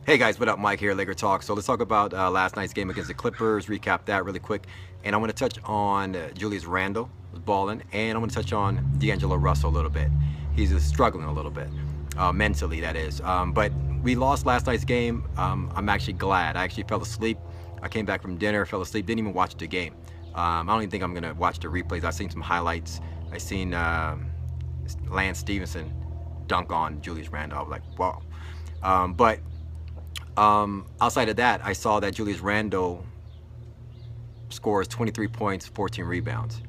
Hey guys, what up? Mike here, Laker Talk. So let's talk about last night's game against the Clippers, recap that really quick. And I want to touch on Julius Randle, was balling, and I want to touch on D'Angelo Russell a little bit. He's struggling a little bit, mentally that is. But we lost last night's game. I'm actually glad. I actually fell asleep. I came back from dinner, fell asleep, didn't even watch the game. I don't even think I'm going to watch the replays. I've seen some highlights. I seen Lance Stevenson dunk on Julius Randle. I was like, wow. Outside of that, I saw that Julius Randle scores 23 points, 14 rebounds,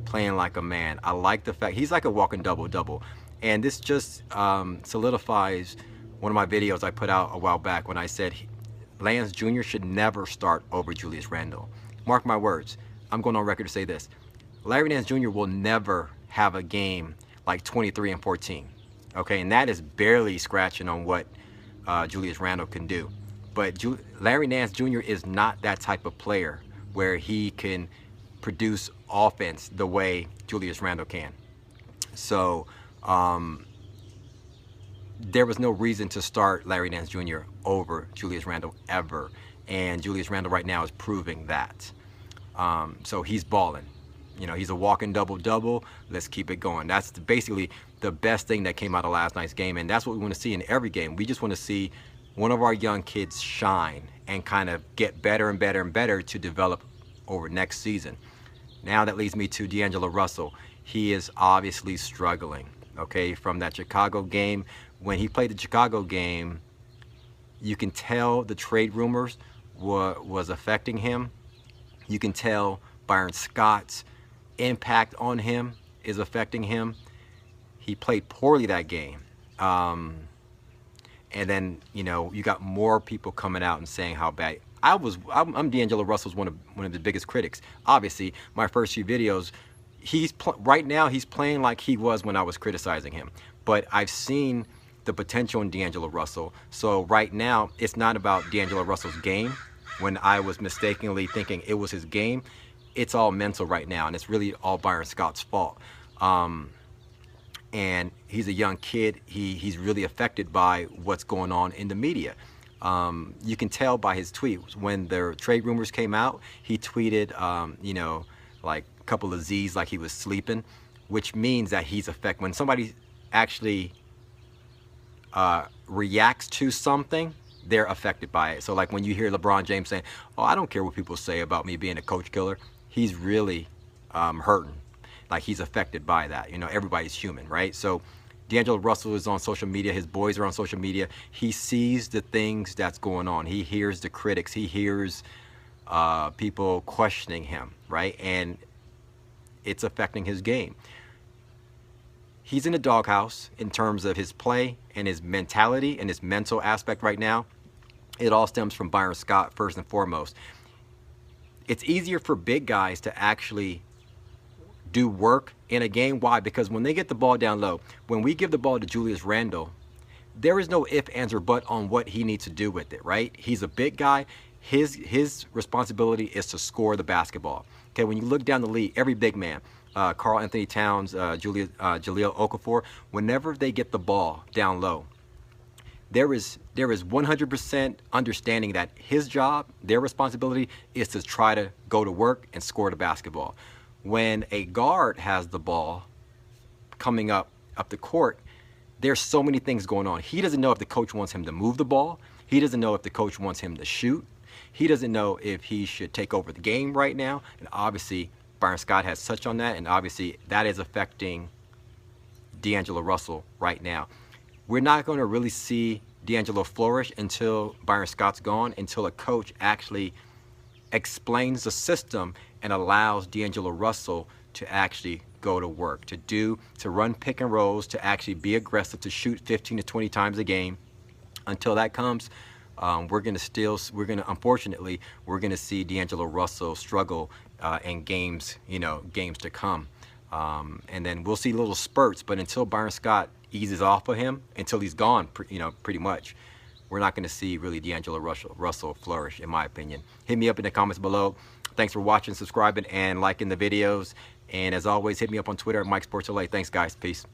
playing like a man. I like the fact he's like a walking double-double. And this just solidifies one of my videos I put out a while back when I said Lance Jr. should never start over Julius Randle. Mark my words. I'm going on record to say this. Larry Nance Jr. will never have a game like 23 and 14. Okay, and that is barely scratching on what Julius Randle can do. But Larry Nance Jr. is not that type of player where he can produce offense the way Julius Randle can. So there was no reason to start Larry Nance Jr. over Julius Randle ever. And Julius Randle right now is proving that. So he's balling. You know, he's a walking double-double. Let's keep it going. That's basically the best thing that came out of last night's game, and that's what we want to see in every game. We just want to see one of our young kids shine and kind of get better and better and better to develop over next season. Now that leads me to D'Angelo Russell. He is obviously struggling, okay, from that Chicago game. When he played the Chicago game, you can tell the trade rumors was affecting him. You can tell Byron Scott's impact on him is affecting him. He played poorly that game. And then, you know, you got more people coming out and saying how bad. I'm D'Angelo Russell's one of the biggest critics. Obviously, my first few videos, right now he's playing like he was when I was criticizing him. But I've seen the potential in D'Angelo Russell. So right now, it's not about D'Angelo Russell's game. When I was mistakenly thinking it was his game, it's all mental right now, and it's really all Byron Scott's fault. And he's a young kid. He's really affected by what's going on in the media. You can tell by his tweets. When the trade rumors came out, he tweeted, you know, like a couple of Z's like he was sleeping, which means that he's affected. When somebody actually reacts to something, they're affected by it. So like when you hear LeBron James saying, oh, I don't care what people say about me being a coach killer, he's really hurting. Like he's affected by that. You know, everybody's human, right? So D'Angelo Russell is on social media. His boys are on social media. He sees the things that's going on. He hears the critics. He hears people questioning him, right? And it's affecting his game. He's in the doghouse in terms of his play and his mentality and his mental aspect right now. It all stems from Byron Scott first and foremost. It's easier for big guys to actually do work in a game. Why? Because when they get the ball down low, when we give the ball to Julius Randle, there is no if, ands, or but on what he needs to do with it, right? He's a big guy. His responsibility is to score the basketball. Okay, when you look down the league, every big man, Karl Anthony Towns, Jahlil Okafor, whenever they get the ball down low, there is 100% understanding that his job, their responsibility, is to try to go to work and score the basketball. When a guard has the ball coming up the court, there's so many things going on. He doesn't know if the coach wants him to move the ball. He doesn't know if the coach wants him to shoot. He doesn't know if he should take over the game right now. And obviously, Byron Scott has touched on that, and obviously that is affecting D'Angelo Russell right now. We're not going to really see D'Angelo flourish until Byron Scott's gone, until a coach actually explains the system and allows D'Angelo Russell to actually go to work, to run pick and rolls, to actually be aggressive, to shoot 15 to 20 times a game. Until that comes, unfortunately, we're gonna see D'Angelo Russell struggle in games to come. And then we'll see little spurts, but until Byron Scott eases off of him, until he's gone, pretty much, we're not going to see really D'Angelo Russell flourish, in my opinion. Hit me up in the comments below. Thanks for watching, subscribing, and liking the videos. And as always, hit me up on Twitter at Mike Sports LA. Thanks, guys. Peace.